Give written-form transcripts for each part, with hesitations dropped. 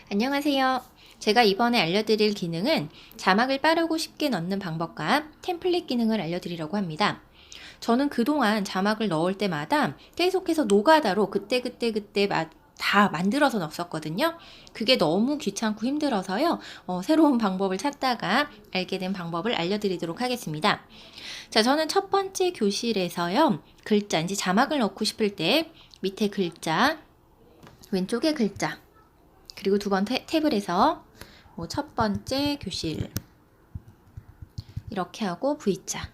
안녕하세요. 제가 이번에 알려드릴 기능은 자막을 빠르고 쉽게 넣는 방법과 템플릿 기능을 알려드리려고 합니다. 저는 그동안 자막을 넣을 때마다 계속해서 노가다로 그때 다 만들어서 넣었거든요. 그게 너무 귀찮고 힘들어서요. 새로운 방법을 찾다가 알게 된 방법을 알려드리도록 하겠습니다. 자, 저는 첫 번째 교실에서요. 글자, 이제 자막을 넣고 싶을 때 밑에 글자, 왼쪽에 글자, 그리고 두 번 탭을 해서 첫 번째 교실 이렇게 하고 V자,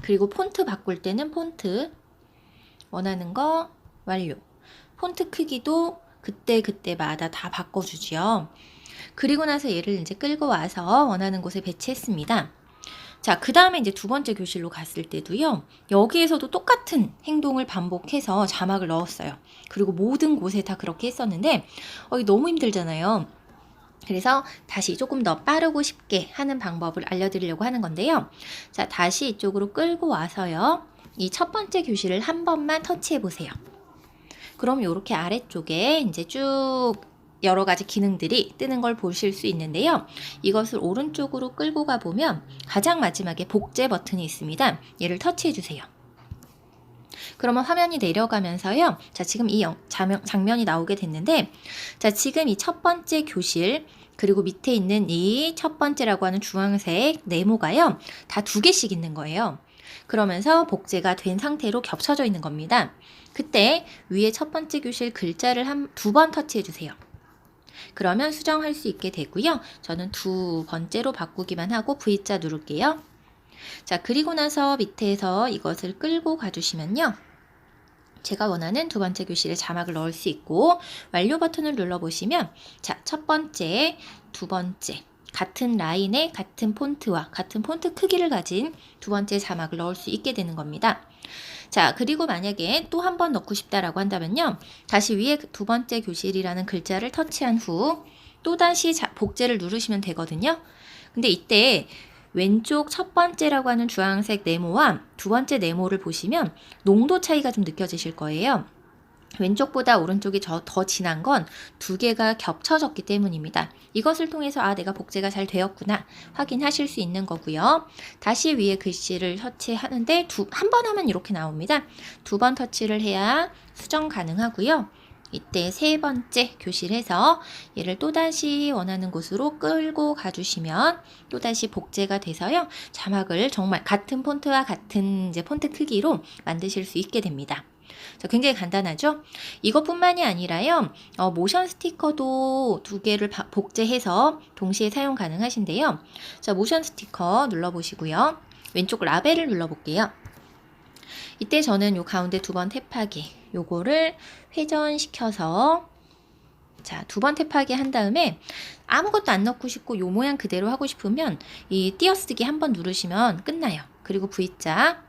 그리고 폰트 바꿀 때는 폰트 원하는 거 완료. 폰트 크기도 그때마다 다 바꿔주지요. 그리고 나서 얘를 이제 끌고 와서 원하는 곳에 배치했습니다. 자, 그 다음에 이제 두 번째 교실로 갔을 때도요, 여기에서도 똑같은 행동을 반복해서 자막을 넣었어요. 그리고 모든 곳에 다 그렇게 했었는데, 너무 힘들잖아요. 그래서 다시 조금 더 빠르고 쉽게 하는 방법을 알려드리려고 하는 건데요. 자, 다시 이쪽으로 끌고 와서요, 이 첫 번째 교실을 한 번만 터치해 보세요. 그럼 이렇게 아래쪽에 이제 쭉 여러 가지 기능들이 뜨는 걸 보실 수 있는데요. 이것을 오른쪽으로 끌고 가보면 가장 마지막에 복제 버튼이 있습니다. 얘를 터치해 주세요. 그러면 화면이 내려가면서요. 자, 지금 이 장면이 나오게 됐는데, 자, 지금 이 첫 번째 교실, 그리고 밑에 있는 이 첫 번째라고 하는 주황색 네모가요. 다 두 개씩 있는 거예요. 그러면서 복제가 된 상태로 겹쳐져 있는 겁니다. 그때 위에 첫 번째 교실 글자를 두 번 터치해 주세요. 그러면 수정할 수 있게 되고요. 저는 두 번째로 바꾸기만 하고 V자 누를게요. 자, 그리고 나서 밑에서 이것을 끌고 가주시면요. 제가 원하는 두 번째 교실에 자막을 넣을 수 있고, 완료 버튼을 눌러보시면, 자, 첫 번째, 두 번째, 같은 라인에 같은 폰트와 같은 폰트 크기를 가진 두 번째 자막을 넣을 수 있게 되는 겁니다. 자, 그리고 만약에 또 한 번 넣고 싶다라고 한다면요. 다시 위에 두 번째 교실이라는 글자를 터치한 후 또다시 복제를 누르시면 되거든요. 근데 이때 왼쪽 첫 번째라고 하는 주황색 네모와 두 번째 네모를 보시면 농도 차이가 좀 느껴지실 거예요. 왼쪽보다 오른쪽이 더 진한 건 두 개가 겹쳐졌기 때문입니다. 이것을 통해서 내가 복제가 잘 되었구나 확인하실 수 있는 거고요. 다시 위에 글씨를 터치하는데 한 번 하면 이렇게 나옵니다. 두 번 터치를 해야 수정 가능하고요. 이때 세 번째 교실에서 얘를 또다시 원하는 곳으로 끌고 가주시면 또다시 복제가 돼서요. 자막을 정말 같은 폰트와 같은 이제 폰트 크기로 만드실 수 있게 됩니다. 굉장히 간단하죠? 이것뿐만이 아니라요. 모션 스티커도 두 개를 복제해서 동시에 사용 가능하신데요. 자, 모션 스티커 눌러보시고요. 왼쪽 라벨을 눌러볼게요. 이때 저는 요 가운데 두 번 탭하기 요거를 회전시켜서 자, 두 번 탭하기 한 다음에 아무것도 안 넣고 싶고 요 모양 그대로 하고 싶으면 이 띄어쓰기 한 번 누르시면 끝나요. 그리고 V자,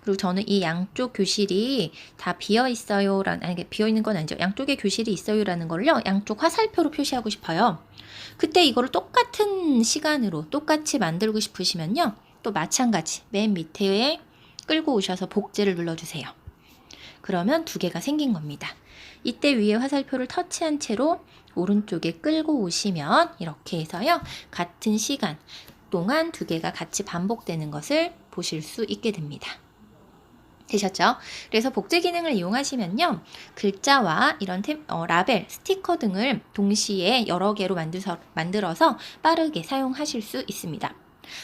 그리고 저는 이 양쪽 교실이 다 비어 있어요. 아니, 비어 있는 건 아니죠. 양쪽에 교실이 있어요라는 걸요. 양쪽 화살표로 표시하고 싶어요. 그때 이거를 똑같은 시간으로 똑같이 만들고 싶으시면요. 또 마찬가지 맨 밑에 끌고 오셔서 복제를 눌러주세요. 그러면 두 개가 생긴 겁니다. 이때 위에 화살표를 터치한 채로 오른쪽에 끌고 오시면 이렇게 해서요. 같은 시간 동안 두 개가 같이 반복되는 것을 보실 수 있게 됩니다. 되셨죠? 그래서 복제 기능을 이용하시면요. 글자와 이런 라벨, 스티커 등을 동시에 여러 개로 만들어서 빠르게 사용하실 수 있습니다.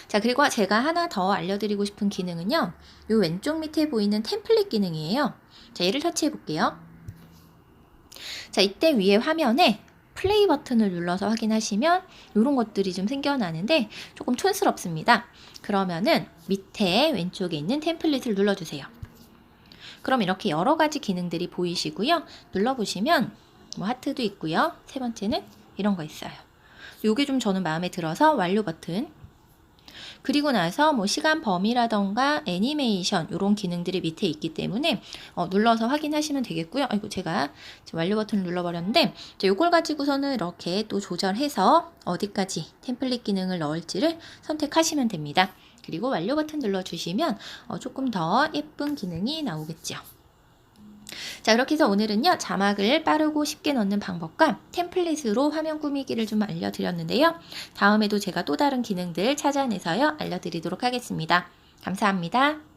자, 그리고 제가 하나 더 알려드리고 싶은 기능은요. 이 왼쪽 밑에 보이는 템플릿 기능이에요. 자, 얘를 터치해 볼게요. 자, 이때 위에 화면에 플레이 버튼을 눌러서 확인하시면 이런 것들이 좀 생겨나는데 조금 촌스럽습니다. 그러면은 밑에 왼쪽에 있는 템플릿을 눌러주세요. 그럼 이렇게 여러 가지 기능들이 보이시고요. 눌러보시면 하트도 있고요. 세 번째는 이런 거 있어요. 요게 좀 저는 마음에 들어서 완료 버튼. 그리고 나서 시간 범위라던가 애니메이션 이런 기능들이 밑에 있기 때문에 눌러서 확인하시면 되겠고요. 아이고, 제가 완료 버튼을 눌러버렸는데 이걸 가지고서는 이렇게 또 조절해서 어디까지 템플릿 기능을 넣을지를 선택하시면 됩니다. 그리고 완료 버튼 눌러주시면 조금 더 예쁜 기능이 나오겠죠. 자, 그렇게 해서 오늘은요, 자막을 빠르고 쉽게 넣는 방법과 템플릿으로 화면 꾸미기를 좀 알려드렸는데요. 다음에도 제가 또 다른 기능들 찾아내서요, 알려드리도록 하겠습니다. 감사합니다.